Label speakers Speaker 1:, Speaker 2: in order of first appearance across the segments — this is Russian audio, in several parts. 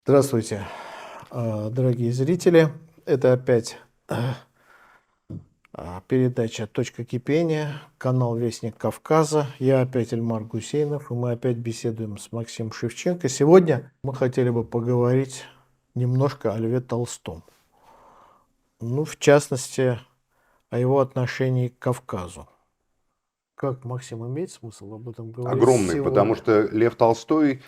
Speaker 1: Здравствуйте, дорогие зрители. Это опять передача «Точка кипения», канал «Вестник Кавказа». Я опять Эльмар Гусейнов, и мы опять беседуем с Максимом Шевченко. Сегодня мы хотели бы поговорить немножко о Льве Толстом. Ну, в частности, о его отношении к Кавказу. Как, Максим, имеет смысл об этом говорить
Speaker 2: Огромный, потому
Speaker 1: сегодня?
Speaker 2: что Лев Толстой,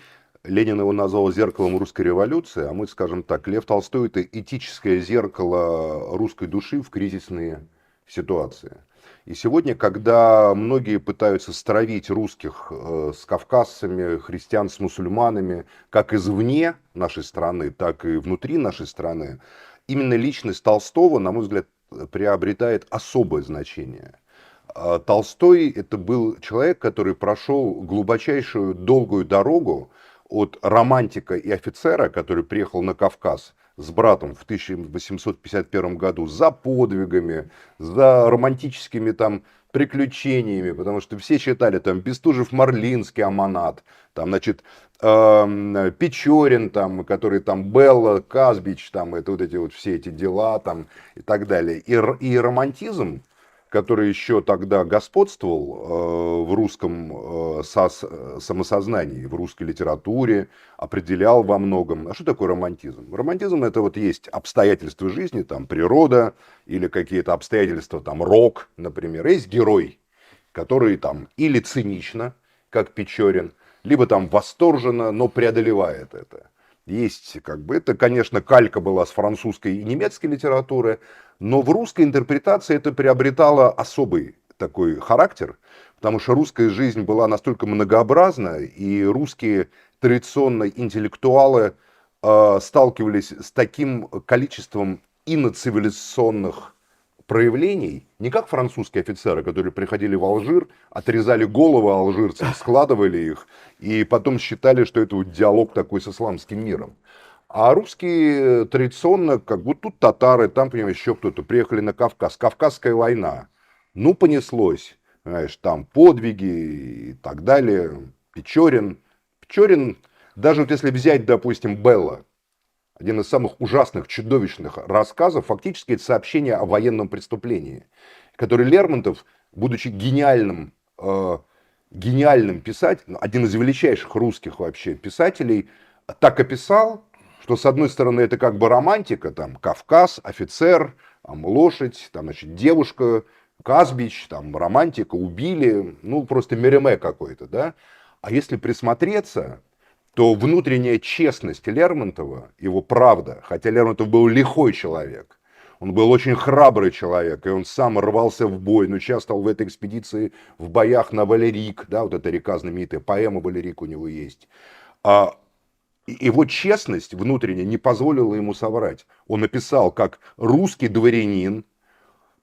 Speaker 2: Ленин его назвал зеркалом русской революции, а мы скажем так, Лев Толстой — это этическое зеркало русской души в кризисные ситуации. И сегодня, когда многие пытаются стравить русских с кавказцами, христиан с мусульманами, как извне нашей страны, так и внутри нашей страны, именно личность Толстого, на мой взгляд, приобретает особое значение. Толстой — это был человек, который прошел глубочайшую долгую дорогу от романтика и офицера, который приехал на Кавказ с братом в 1851 году за подвигами, за романтическими там приключениями, потому что все читали там Бестужев-Марлинский омонат, там, значит, Печорин, там, который там Белла, Казбич, там, это вот эти вот все эти дела там и так далее. И романтизм, который еще тогда господствовал в русском самосознании, в русской литературе, определял во многом. А что такое романтизм? Романтизм — это вот есть обстоятельства жизни, там природа или какие-то обстоятельства, там рок, например. Есть герой, который там или цинично, как Печорин, либо там восторженно, но преодолевает это. Есть, как бы, это, конечно, калька была с французской и немецкой литературы, но в русской интерпретации это приобретало особый такой характер, потому что русская жизнь была настолько многообразна, и русские традиционные интеллектуалы сталкивались с таким количеством иноцивилизационных проявлений, не как французские офицеры, которые приходили в Алжир, отрезали головы алжирцам, складывали их, и потом считали, что это вот диалог такой с исламским миром. А русские традиционно, как будто тут татары, там, понимаешь, еще кто-то, приехали на Кавказ. Кавказская война. Ну, понеслось. Знаешь, там подвиги и так далее. Печорин. Печорин, даже вот если взять, допустим, Белла, один из самых ужасных, чудовищных рассказов, фактически это сообщение о военном преступлении, который Лермонтов, будучи гениальным писателем, один из величайших русских вообще писателей, так описал, что с одной стороны это как бы романтика, там Кавказ, офицер, там, лошадь, там, значит, девушка, Казбич, там романтика, убили, ну просто мереме какой-то, да. А если присмотреться, то внутренняя честность Лермонтова, его правда, хотя Лермонтов был лихой человек, он был очень храбрый человек, и он сам рвался в бой, но участвовал в этой экспедиции в боях на Валерик, да, вот эта река знаменитая, поэма Валерик у него есть. А его честность внутренняя не позволила ему соврать. Он написал, как русский дворянин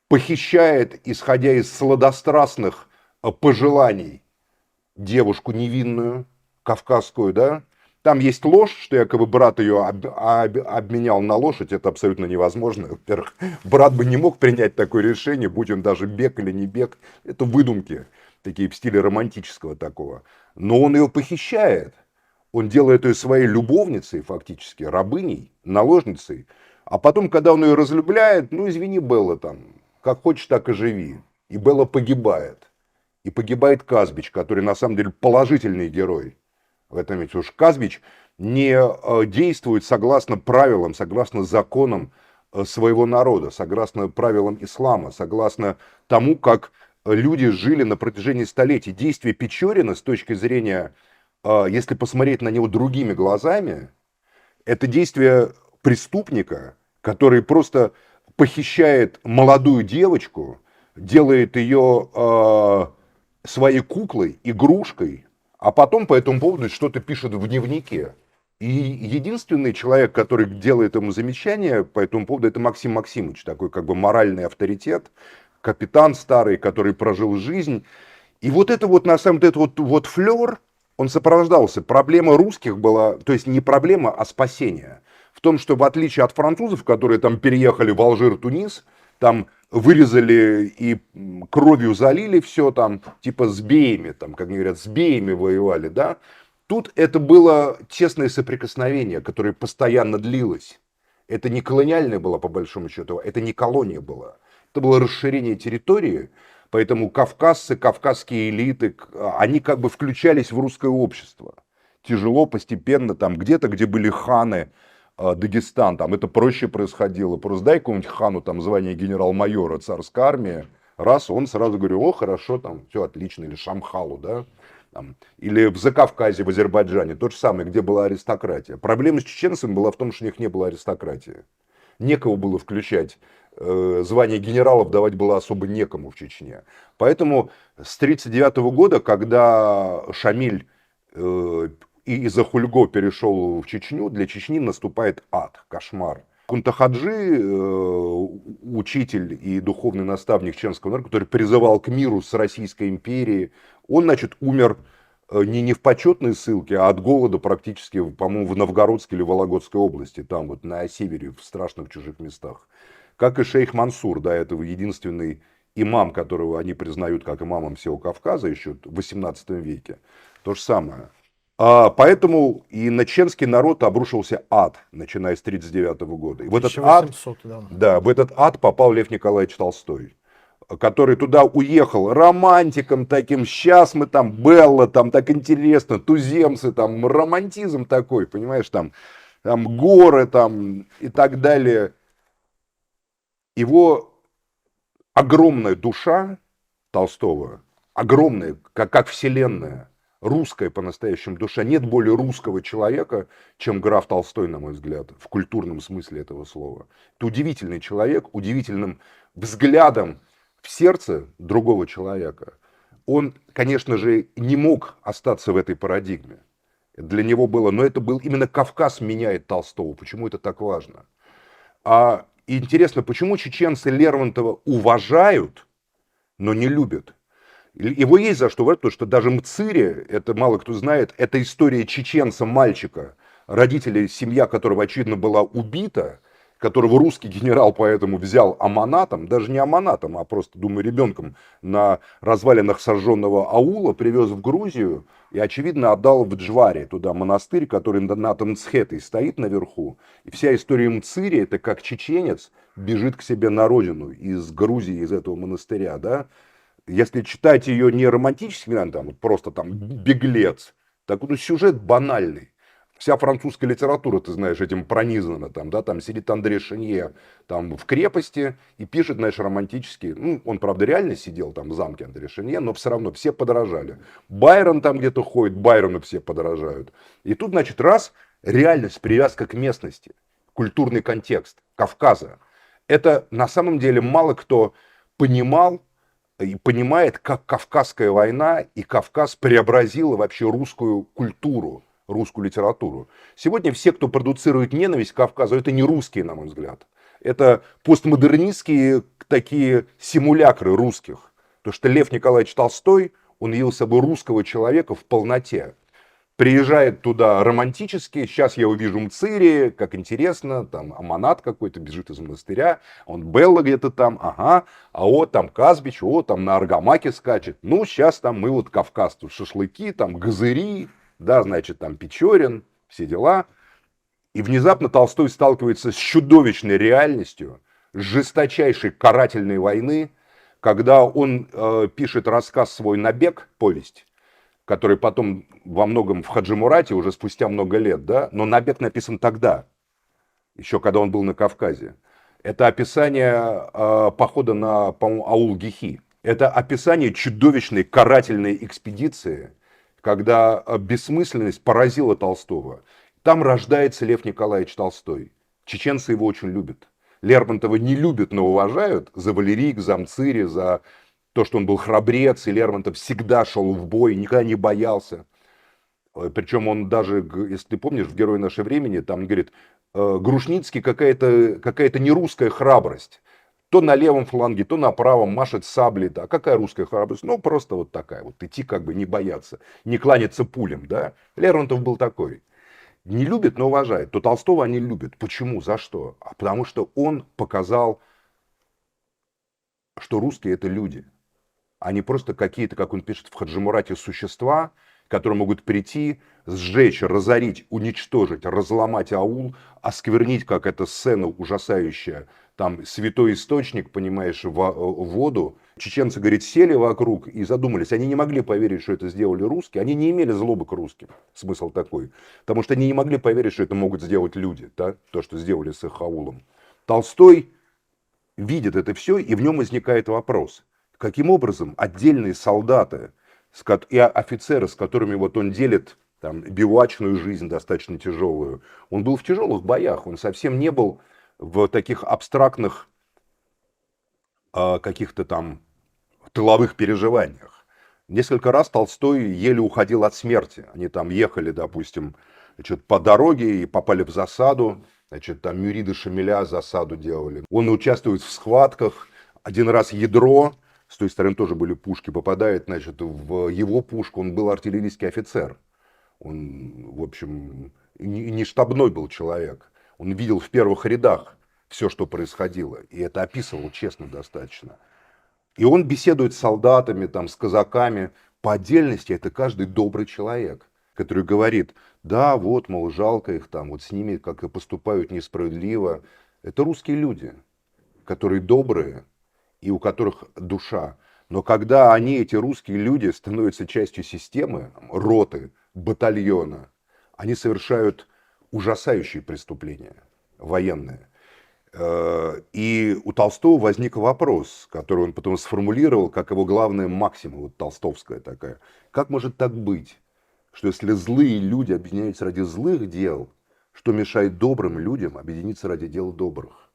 Speaker 2: похищает, исходя из сладострастных пожеланий, девушку невинную, кавказскую, да, там есть ложь, что якобы брат ее обменял на лошадь, это абсолютно невозможно. Во-первых, брат бы не мог принять такое решение, будь он даже бег или не бег. Это выдумки, такие в стиле романтического такого. Но он ее похищает. Он делает ее своей любовницей, фактически, рабыней, наложницей. А потом, когда он ее разлюбляет, ну, извини, Белла, там, как хочешь, так и живи. И Белла погибает. И погибает Казбич, который на самом деле положительный герой в этом мире. Потому что Казбич не действует согласно правилам, согласно законам своего народа, согласно правилам ислама, согласно тому, как люди жили на протяжении столетий. Действие Печорина с точки зрения, если посмотреть на него другими глазами, это действие преступника, который просто похищает молодую девочку, делает ее своей куклой, игрушкой, а потом по этому поводу что-то пишет в дневнике. И единственный человек, который делает ему замечание по этому поводу, это Максим Максимович, такой как бы моральный авторитет, капитан старый, который прожил жизнь. И вот это вот, на самом деле, вот флер, он сопровождался. Проблема русских была, то есть не проблема, а спасение. В том, что в отличие от французов, которые там переехали в Алжир, Тунис, там вырезали и кровью залили все там, типа с беями, там, как они говорят, с беями воевали, да, Тут это было тесное соприкосновение, которое постоянно длилось. Это не колониальная была, по большому счету, это не колония была. Это было расширение территории, поэтому кавказцы, кавказские элиты, они как бы включались в русское общество. Тяжело, постепенно, там где-то, где были ханы, Дагестан, там это проще происходило. Просто дай какому-нибудь хану там звание генерал-майора, царская армия, раз, он сразу говорит, о, хорошо, там, все отлично, или Шамхалу, да, там, или в Закавказье, в Азербайджане, то же самое, где была аристократия. Проблема с чеченцами была в том, что у них не было аристократии. Некого было включать. Звание генералов давать было особо некому в Чечне. Поэтому с 1939 года, когда Шамиль и из-за Хульго перешел в Чечню, для Чечни наступает ад, кошмар. Кунтахаджи, учитель и духовный наставник чеченского народа, который призывал к миру с Российской империей, он, значит, умер не в почетной ссылке, а от голода практически, по-моему, в Новгородской или Вологодской области, там вот на севере, в страшных чужих местах. Как и шейх Мансур, до этого единственный имам, которого они признают как имамом всего Кавказа еще в 18 веке. То же самое. Поэтому и на чеченский народ обрушился ад, начиная с 1939 года. И в этот ад,
Speaker 1: 1800, да.
Speaker 2: да, в этот ад попал Лев Николаевич Толстой, который туда уехал романтиком таким, сейчас мы там, Белла, там так интересно, туземцы, там романтизм такой, понимаешь, там горы там и так далее. Его огромная душа Толстого, огромная, как вселенная, русская по-настоящему душа. Нет более русского человека, чем граф Толстой, на мой взгляд, в культурном смысле этого слова. Это удивительный человек, удивительным взглядом в сердце другого человека. Он, конечно же, не мог остаться в этой парадигме. Для него было, но это был именно Кавказ меняет Толстого. Почему это так важно? И интересно, почему чеченцы Лермонтова уважают, но не любят? Его есть за что уважать, потому что даже Мцири, это мало кто знает, это история чеченца-мальчика, родители, семья которого, очевидно, была убита, которого русский генерал поэтому взял аманатом, даже не аманатом, а просто, думаю, ребенком на развалинах сожженного аула, привез в Грузию и, очевидно, отдал в Джваре, туда монастырь, который над Мцхетой стоит наверху. И вся история Мцири, это как чеченец бежит к себе на родину из Грузии, из этого монастыря, да. Если читать ее не романтически, там, просто там беглец, так вот сюжет банальный. Вся французская литература, ты знаешь, этим пронизана. Там, да, там сидит Андре Шенье там, в крепости и пишет, знаешь, романтически. Ну, он, правда, реально сидел там в замке Андре Шенье, но все равно все подорожали. Байрон там где-то ходит, Байрону все подорожают. И тут, значит, раз, реальность, привязка к местности, культурный контекст Кавказа. Это на самом деле мало кто понимал и понимает, как Кавказская война и Кавказ преобразила вообще русскую культуру, русскую литературу. Сегодня все, кто продуцирует ненависть к Кавказу, это не русские, на мой взгляд. Это постмодернистские такие симулякры русских. Потому что Лев Николаевич Толстой, он явил собой русского человека в полноте. Приезжает туда романтически, сейчас я увижу Мцири, как интересно, там аманат какой-то бежит из монастыря, он Белла где-то там, ага, а вот там Казбич, вот там на Аргамаке скачет. Ну, сейчас там мы вот Кавказ, тут шашлыки, там газыри, да, значит, там Печорин, все дела. И внезапно Толстой сталкивается с чудовищной реальностью, с жесточайшей карательной войны, когда он пишет рассказ свой «Набег», повесть, который потом во многом в Хаджимурате уже спустя много лет, да, но «Набег» написан тогда, еще когда он был на Кавказе. Это описание похода на, по-моему, аул Гихи. Это описание чудовищной карательной экспедиции, когда бессмысленность поразила Толстого. Там рождается Лев Николаевич Толстой. Чеченцы его очень любят. Лермонтова не любят, но уважают за Валерик, за Мцири, за то, что он был храбрец, и Лермонтов всегда шел в бой, никогда не боялся. Причем он даже, если ты помнишь, в «Герой нашего времени», там говорит, Грушницкий какая-то не русская храбрость. То на левом фланге, то на правом машет саблей. Да. Какая русская храбрость? Ну, просто вот такая. Вот идти как бы не бояться, не кланяться пулям. Да? Лермонтов был такой. Не любит, но уважает. То Толстого они любят. Почему? За что? А потому что он показал, что русские это люди. Они просто какие-то, как он пишет в Хаджимурате, существа, которые могут прийти, сжечь, разорить, уничтожить, разломать аул, осквернить, как эта сцена ужасающая, там святой источник, понимаешь, воду. Чеченцы, говорит, сели вокруг и задумались. Они не могли поверить, что это сделали русские. Они не имели злобы к русским. Смысл такой. Потому что они не могли поверить, что это могут сделать люди. Да? То, что сделали с их аулом. Толстой видит это все, и в нем возникает вопрос. Каким образом отдельные солдаты и офицеры, с которыми вот он делит там, бивуачную жизнь достаточно тяжелую, он был в тяжелых боях, он совсем не был в таких абстрактных каких-то там тыловых переживаниях. Несколько раз Толстой еле уходил от смерти. Они там ехали, допустим, значит, по дороге и попали в засаду. Значит, там Мюриды Шамиля засаду делали. Он участвует в схватках. Один раз ядро, с той стороны тоже были пушки, попадает, значит, в его пушку. Он был артиллерийский офицер. Он, в общем, не штабной был человек. Он видел в первых рядах все, что происходило. И это описывал честно достаточно. И он беседует с солдатами, там, с казаками. По отдельности это каждый добрый человек, который говорит, да, вот, мол, жалко их там, вот с ними как и поступают несправедливо. Это русские люди, которые добрые и у которых душа. Но когда они, эти русские люди, становятся частью системы, роты, батальона, они совершают ужасающие преступления военные. И у Толстого возник вопрос, который он потом сформулировал, как его главная максима, вот толстовская такая. Как может так быть, что если злые люди объединяются ради злых дел, что мешает добрым людям объединиться ради дел добрых?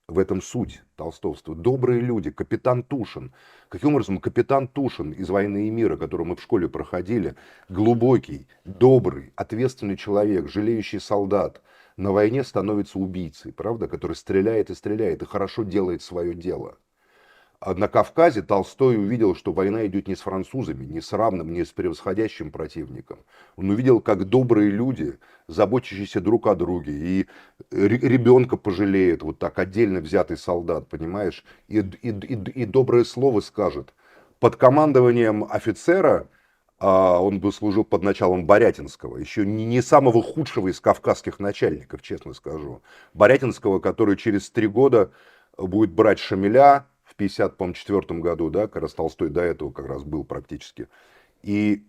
Speaker 2: В этом суть толстовства. Добрые люди, капитан Тушин. Каким образом капитан Тушин из «Войны и мира», которую мы в школе проходили, глубокий, добрый, ответственный человек, жалеющий солдат, на войне становится убийцей, правда, который стреляет и стреляет, и хорошо делает свое дело. А на Кавказе Толстой увидел, что война идет не с французами, не с равным, не с превосходящим противником. Он увидел, как добрые люди, заботящиеся друг о друге, и ребенка пожалеет, вот так отдельно взятый солдат, понимаешь, и доброе слово скажет. Под командованием офицера, он бы служил под началом Борятинского, еще не самого худшего из кавказских начальников, честно скажу. Борятинского, который через 3 года будет брать Шамиля, в 1954 году, да, как раз Толстой до этого как раз был практически, или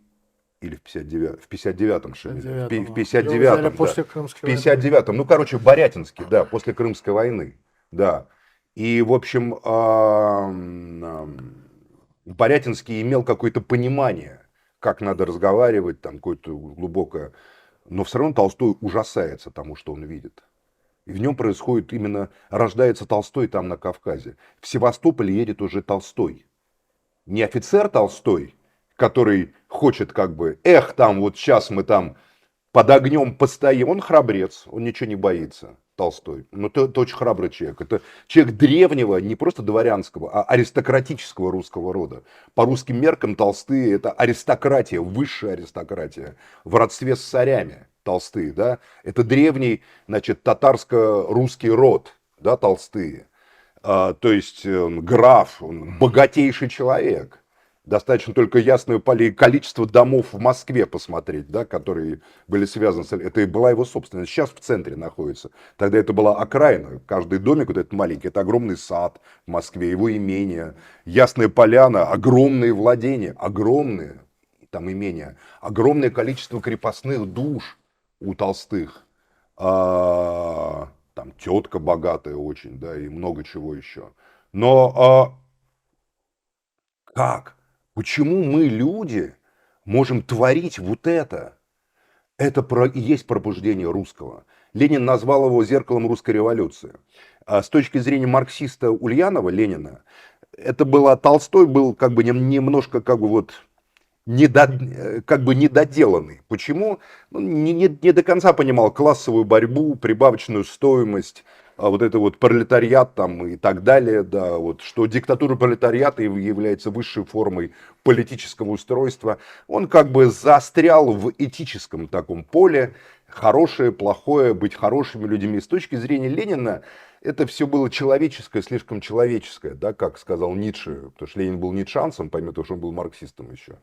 Speaker 2: в 59-м Шамиля, в 59-м, да,
Speaker 1: после Крымской
Speaker 2: в 59-м, ну, короче, Борятинский, да, после Крымской войны, да, и, в общем, Борятинский имел какое-то понимание, как надо разговаривать, там, какое-то глубокое, но все равно Толстой ужасается тому, что он видит. И в нем происходит именно, рождается Толстой там на Кавказе. В Севастополе едет уже Толстой. Не офицер Толстой, который хочет как бы, там вот сейчас мы там под огнем постоим. Он храбрец, он ничего не боится, Толстой. Но это очень храбрый человек. Это человек древнего, не просто дворянского, а аристократического русского рода. По русским меркам Толстые это аристократия, высшая аристократия в родстве с царями. Толстые, да, это древний, значит, татарско-русский род, да, Толстые, то есть граф, он богатейший человек, достаточно только ясное количество домов в Москве посмотреть, да, которые были связаны с... Это и была его собственность, сейчас в центре находится, тогда это была окраина, каждый домик вот этот маленький, это огромный сад в Москве, его имение, Ясная Поляна, огромные владения, огромные там имения, огромное количество крепостных душ, у Толстых, там тетка богатая очень, да, и много чего еще. Но как? Почему мы, люди, можем творить вот это? Это и есть пробуждение русского. Ленин назвал его зеркалом русской революции. С точки зрения марксиста Ульянова, Ленина, это было, Толстой был как бы немножко как бы вот как бы недоделанный. Почему? Не до конца понимал классовую борьбу, прибавочную стоимость, вот это вот пролетариат там и так далее, да, вот, что диктатура пролетариата является высшей формой политического устройства. Он как бы застрял в этическом таком поле, хорошее, плохое, быть хорошими людьми. С точки зрения Ленина, это все было человеческое, слишком человеческое, да, как сказал Ницше, потому что Ленин был ницшанцем, помимо того, что он был марксистом еще.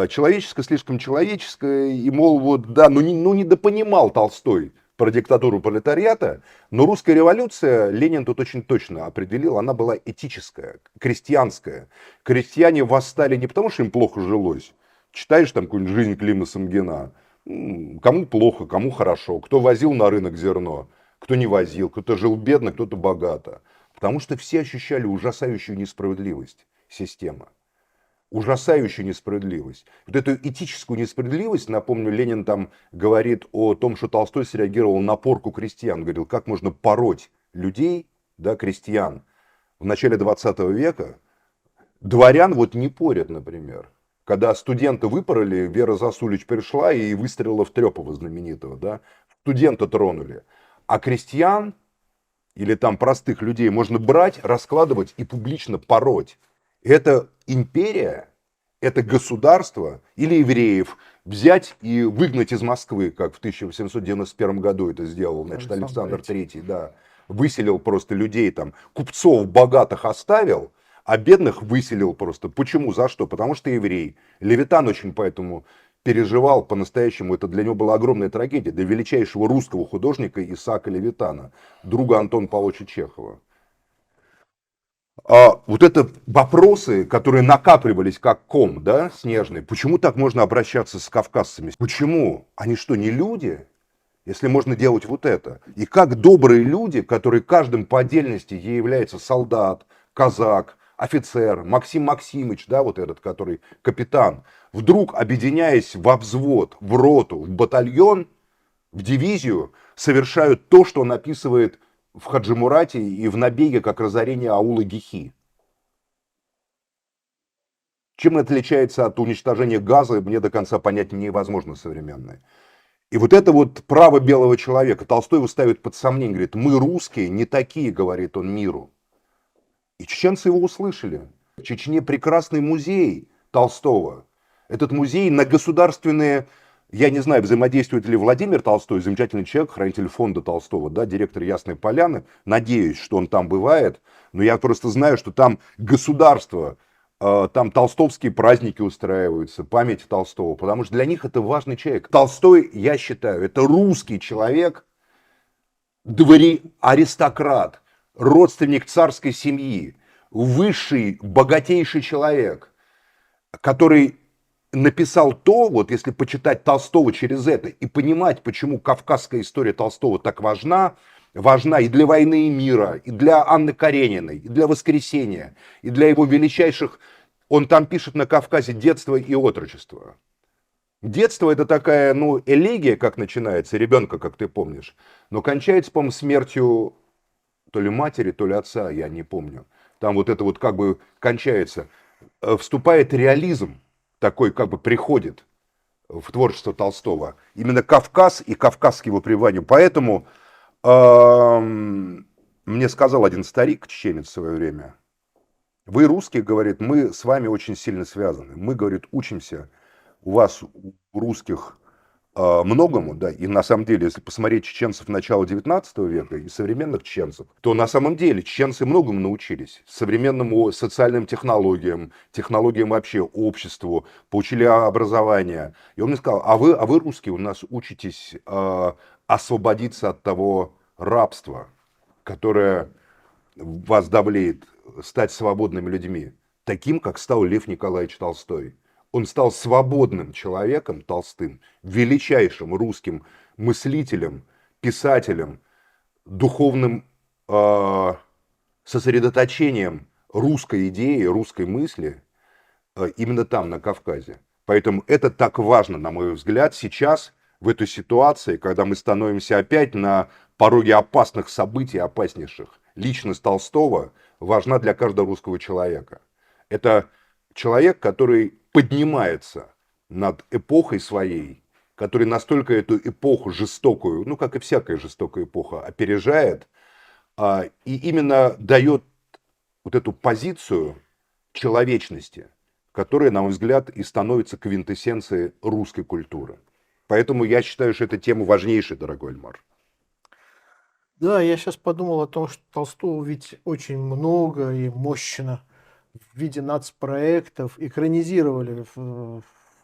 Speaker 2: Человеческое, слишком человеческое, и, мол, вот, да, ну недопонимал Толстой про диктатуру пролетариата, но русская революция, Ленин тут очень точно определил, она была этическая, крестьянская. Крестьяне восстали не потому, что им плохо жилось. Читаешь там какую-нибудь «Жизнь Клима Самгина», кому плохо, кому хорошо, кто возил на рынок зерно, кто не возил, кто-то жил бедно, кто-то богато. Потому что все ощущали ужасающую несправедливость системы. Ужасающую несправедливость. Вот эту этическую несправедливость, напомню, Ленин там говорит о том, что Толстой среагировал на порку крестьян. Говорил, как можно пороть людей, да, крестьян. В начале 20 века дворян вот не порят, например. Когда студенты выпороли, Вера Засулич пришла и выстрелила в Трепова знаменитого. Да? Студента тронули. А крестьян или там простых людей можно брать, раскладывать и публично пороть. Это империя, это государство или евреев взять и выгнать из Москвы, как в 1891 году это сделал, значит, Александр III, да, выселил просто людей там, купцов богатых оставил, а бедных выселил просто. Почему? За что? Потому что еврей. Левитан очень поэтому переживал по-настоящему, это для него была огромная трагедия, для величайшего русского художника Исаака Левитана, друга Антона Павловича Чехова. Вот это вопросы, которые накапливались как ком, да, снежный. Почему так можно обращаться с кавказцами? Почему? Они что, не люди? Если можно делать вот это. И как добрые люди, которые каждым по отдельности ей является солдат, казак, офицер, Максим Максимыч, да, вот этот, который капитан, вдруг объединяясь во взвод, в роту, в батальон, в дивизию, совершают то, что он описывает в Хаджимурате и в набеге, как разорение аула Гихи. Чем это отличается от уничтожения Газа, мне до конца понять невозможно современное. И вот это вот право белого человека. Толстой его ставит под сомнение, говорит, мы русские не такие, говорит он миру. И чеченцы его услышали. В Чечне прекрасный музей Толстого. Этот музей на государственные, я не знаю, взаимодействует ли Владимир Толстой, замечательный человек, хранитель фонда Толстого, да, директор Ясной Поляны. Надеюсь, что он там бывает. Но я просто знаю, что там государство, там толстовские праздники устраиваются, память Толстого, потому что для них это важный человек. Толстой, я считаю, это русский человек, аристократ, родственник царской семьи, высший, богатейший человек, который написал то, вот если почитать Толстого через это и понимать, почему кавказская история Толстого так важна и для «Войны и мира», и для Анны Карениной, и для «Воскресения», и для его величайших, он там пишет на Кавказе «Детство и отрочество». Детство это такая, ну, элегия, как начинается, ребенка, как ты помнишь, но кончается, по-моему, смертью то ли матери, то ли отца, я не помню. Там вот это вот как бы кончается. Вступает реализм, такой как бы приходит в творчество Толстого. Именно Кавказ и кавказские его пребывания. Поэтому мне сказал один старик, чеченец в свое время, вы русские, говорит, мы с вами очень сильно связаны. Мы, говорит, учимся у вас, у русских, многому, да, и на самом деле, если посмотреть чеченцев начала 19 века и современных чеченцев, то на самом деле чеченцы многому научились. Современным социальным технологиям, технологиям вообще обществу, получили образование. И он мне сказал, а вы русские, у нас учитесь освободиться от того рабства, которое вас давлеет, стать свободными людьми, таким, как стал Лев Николаевич Толстой. Он стал свободным человеком, Толстым, величайшим русским мыслителем, писателем, духовным сосредоточением русской идеи, русской мысли именно там, на Кавказе. Поэтому это так важно, на мой взгляд, сейчас, в этой ситуации, когда мы становимся опять на пороге опасных событий, опаснейших. Личность Толстого важна для каждого русского человека. Это человек, который поднимается над эпохой своей, который настолько эту эпоху жестокую, ну, как и всякая жестокая эпоха, опережает, и именно дает вот эту позицию человечности, которая, на мой взгляд, и становится квинтэссенцией русской культуры. Поэтому я считаю, что эта тема важнейшая, дорогой Эльмар.
Speaker 1: Да, я сейчас подумал о том, что Толстого ведь очень много и мощно в виде нацпроектов экранизировали в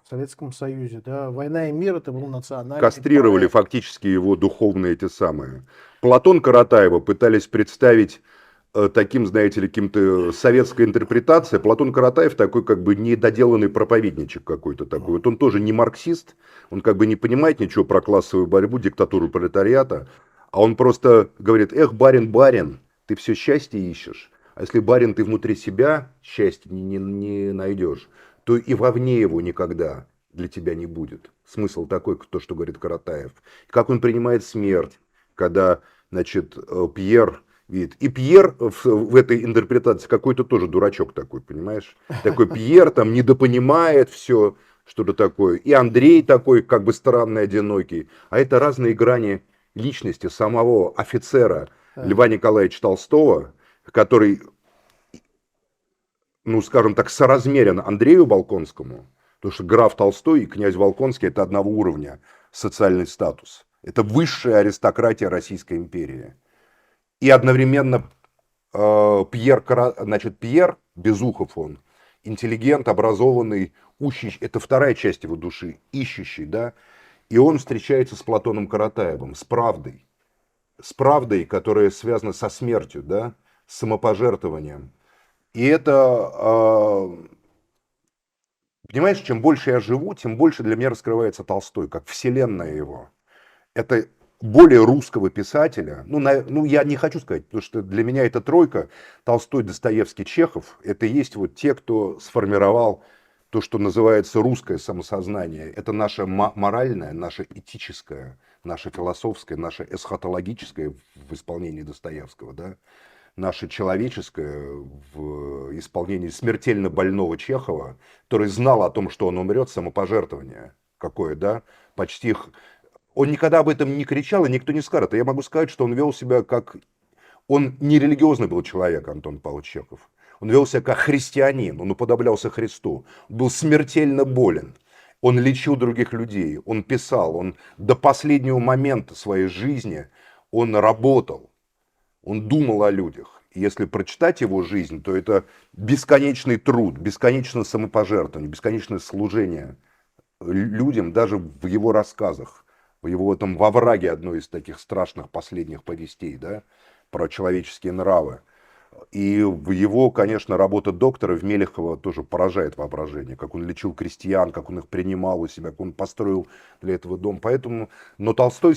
Speaker 1: Советском Союзе, да. «Война и мир» — это был национальный
Speaker 2: Кастрировали
Speaker 1: проект.
Speaker 2: фактически его духовные эти самые. Платон Каратаева пытались представить таким, знаете ли, каким-то советской интерпретацией. Платон Каратаев такой как бы недоделанный проповедничек какой-то такой. Вот он тоже не марксист, он как бы не понимает ничего про классовую борьбу, диктатуру пролетариата, а он просто говорит: эх, барин, барин, ты все счастье ищешь, а если, барин, ты внутри себя счастья не найдешь, то и вовне его никогда для тебя не будет. Смысл такой, то, что говорит Каратаев. Как он принимает смерть, когда, значит, Пьер видит. И Пьер в этой интерпретации какой-то тоже дурачок такой, понимаешь? Такой Пьер там недопонимает все, что-то такое. И Андрей такой, как бы странный, одинокий. А это разные грани личности самого офицера Льва
Speaker 1: Ага.
Speaker 2: Николаевича Толстого, который, ну, скажем так, соразмерен Андрею Болконскому, потому что граф Толстой и князь Болконский – это одного уровня социальный статус. Это высшая аристократия Российской империи. И одновременно значит, Пьер Безухов он, интеллигент, образованный, ущий, это вторая часть его души, ищущий, да, и он встречается с Платоном Каратаевым, с правдой, которая связана со смертью, да, с самопожертвованием. И это, понимаешь, чем больше я живу, тем больше для меня раскрывается Толстой, как вселенная его. Это более русского писателя, ну, я не хочу сказать, потому что для меня это тройка, Толстой, Достоевский, Чехов, это и есть вот те, кто сформировал то, что называется русское самосознание. Это наше моральное, наше этическое, наше философское, наше эсхатологическое в исполнении Достоевского, да, наше человеческое в исполнении смертельно больного Чехова, который знал о том, что он умрет, самопожертвование какое, да, почти он никогда об этом не кричал, и никто не скажет. А я могу сказать, что он вел себя как... Он не религиозный был человек, Антон Павлович Чехов. Он вел себя как христианин, он уподоблялся Христу. Он был смертельно болен. Он лечил других людей, он писал, он до последнего момента своей жизни он работал, он думал о людях. И если прочитать его жизнь, то это бесконечный труд, бесконечное самопожертвование, бесконечное служение людям даже в его рассказах, в его этом «Во враге» одной из таких страшных последних повестей, да, про человеческие нравы. И в его, конечно, работа доктора в Мелехова тоже поражает воображение, как он лечил крестьян, как он их принимал у себя, как он построил для этого дом. Поэтому, но Толстой,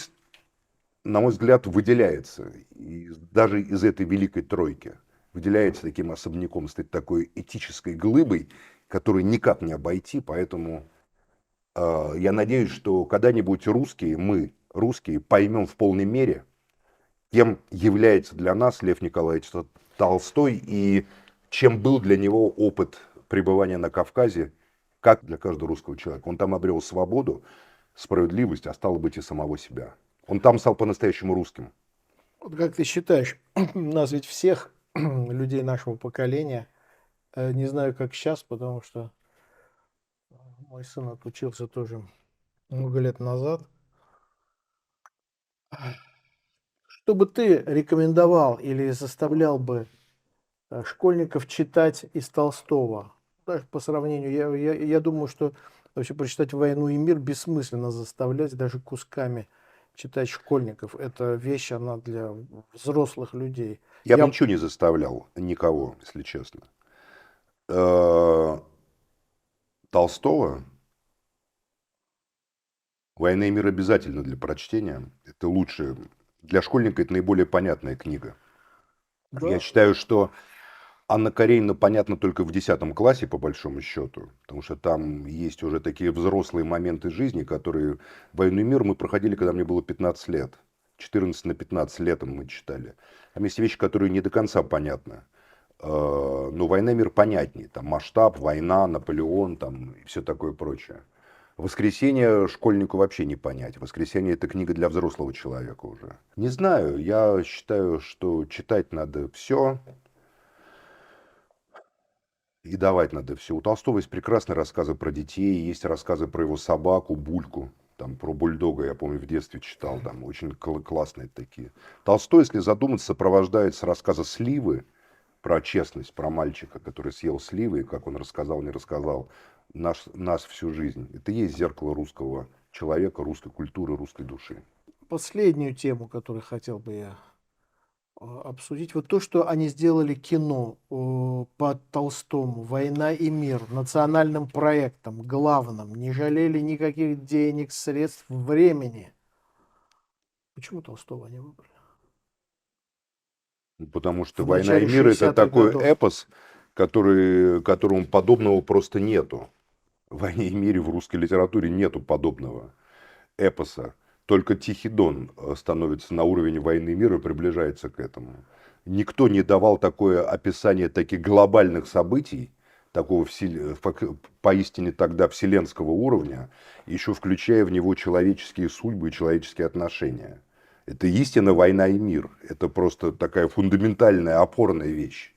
Speaker 2: на мой взгляд, выделяется даже из этой великой тройки. Выделяется таким особняком, стоит такой этической глыбой, которую никак не обойти, поэтому я надеюсь, что когда-нибудь мы, русские, поймем в полной мере, кем является для нас Лев Николаевич Толстой и чем был для него опыт пребывания на Кавказе, как для каждого русского человека. Он там обрел свободу, справедливость, а стало быть и самого себя. Он там стал по-настоящему русским.
Speaker 1: Вот как ты считаешь, нас ведь всех, людей нашего поколения, не знаю, как сейчас, потому что мой сын отучился тоже много лет назад. Что бы ты рекомендовал или заставлял бы, школьников читать из Толстого? Даже по сравнению, я думаю, что вообще прочитать «Войну и мир» бессмысленно заставлять даже кусками читать школьников. Эта вещь, она для взрослых людей.
Speaker 2: Я бы
Speaker 1: Я
Speaker 2: ничего не заставлял, никого, если честно. Э, Толстого «Война и мир» обязательно для прочтения. Это лучше. Для школьника это наиболее понятная книга. Я
Speaker 1: да,
Speaker 2: считаю, что Анна Каренина понятна только в 10 классе, по большому счету, потому что там есть уже такие взрослые моменты жизни, которые «Войну и мир» мы проходили, когда мне было 15 лет. 14 на 15 летом мы читали. Там есть вещи, которые не до конца понятны. Но «Война и мир» понятнее. Там масштаб, война, Наполеон там, и все такое прочее. «Воскресенье» школьнику вообще не понять. «Воскресенье» — это книга для взрослого человека уже. Не знаю, я считаю, что читать надо все. И давать надо все. У Толстого есть прекрасные рассказы про детей, есть рассказы про его собаку, Бульку. Там про бульдога, я помню, в детстве читал, там очень классные такие. Толстой, если задуматься, сопровождает с рассказа «Сливы», про честность, про мальчика, который съел сливы, и как он рассказал, не рассказал, нас всю жизнь. Это и есть зеркало русского человека, русской культуры, русской души.
Speaker 1: Последнюю тему, которую хотел бы я обсудить. Вот то, что они сделали кино по Толстому, «Война и мир», национальным проектом, главным, не жалели никаких денег, средств, времени. Почему Толстого они выбрали?
Speaker 2: Потому что
Speaker 1: В
Speaker 2: «Война и
Speaker 1: начале
Speaker 2: мир» — это
Speaker 1: 60-х
Speaker 2: такой
Speaker 1: годов.
Speaker 2: эпос, которому подобного просто нету. В «Войне и мире» в русской литературе нету подобного эпоса. Только «Тихий Дон» становится на уровень «Войны и мира» и приближается к этому. Никто не давал такое описание таких глобальных событий, такого поистине тогда вселенского уровня, еще включая в него человеческие судьбы и человеческие отношения. Это истинно «Война и мир». Это просто такая фундаментальная, опорная вещь.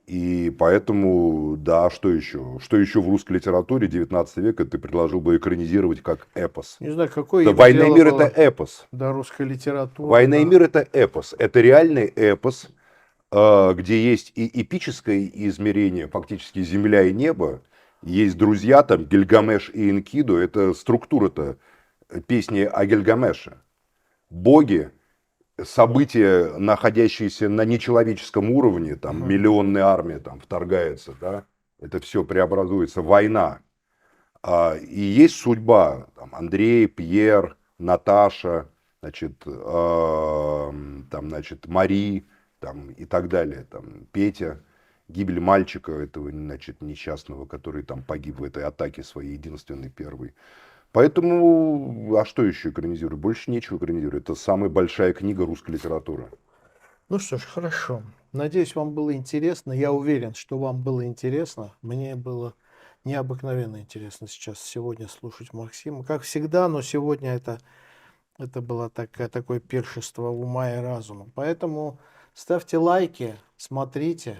Speaker 2: И поэтому, да, что еще? Что еще в русской литературе 19 века ты предложил бы экранизировать как эпос?
Speaker 1: Не знаю, какое
Speaker 2: Да,
Speaker 1: им
Speaker 2: «Война и
Speaker 1: дело
Speaker 2: мир» — это
Speaker 1: было
Speaker 2: эпос.
Speaker 1: до русской литературы,
Speaker 2: «Война и
Speaker 1: да.
Speaker 2: мир» — это эпос. Это реальный эпос, где есть и эпическое измерение, фактически земля и небо. Есть друзья там, Гильгамеш и Энкиду. Это структура-то песни о Гильгамеше. Боги, события, находящиеся на нечеловеческом уровне, там миллионная армия там вторгается, да, это все преобразуется, война. И есть судьба, там, Андрей, Пьер, Наташа, значит, значит, Мари, там, и так далее, там, Петя, гибель мальчика этого, значит, несчастного, который там погиб в этой атаке своей единственной первой. Поэтому, а что еще экранизировать? Больше нечего экранизировать. Это самая большая книга русской литературы.
Speaker 1: Ну что ж, хорошо. Надеюсь, вам было интересно. Я уверен, что вам было интересно. Мне было необыкновенно интересно сейчас, сегодня слушать Максима. Как всегда, но сегодня это было такое пиршество ума и разума. Поэтому ставьте лайки, смотрите,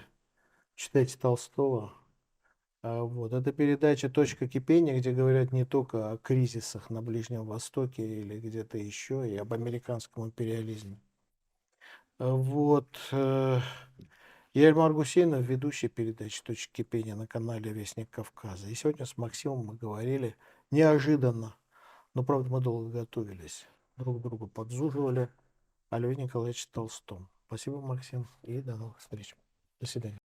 Speaker 1: читайте Толстого. Вот. Это передача «Точка кипения», где говорят не только о кризисах на Ближнем Востоке или где-то еще, и об американском империализме. Вот. Я Эльмар Гусейнов, ведущий передачи «Точка кипения» на канале «Вестник Кавказа». И сегодня с Максимом мы говорили неожиданно, но, правда, мы долго готовились, друг друга подзуживали о Льве Николаевиче Толстом. Спасибо, Максим, и до новых встреч. До свидания.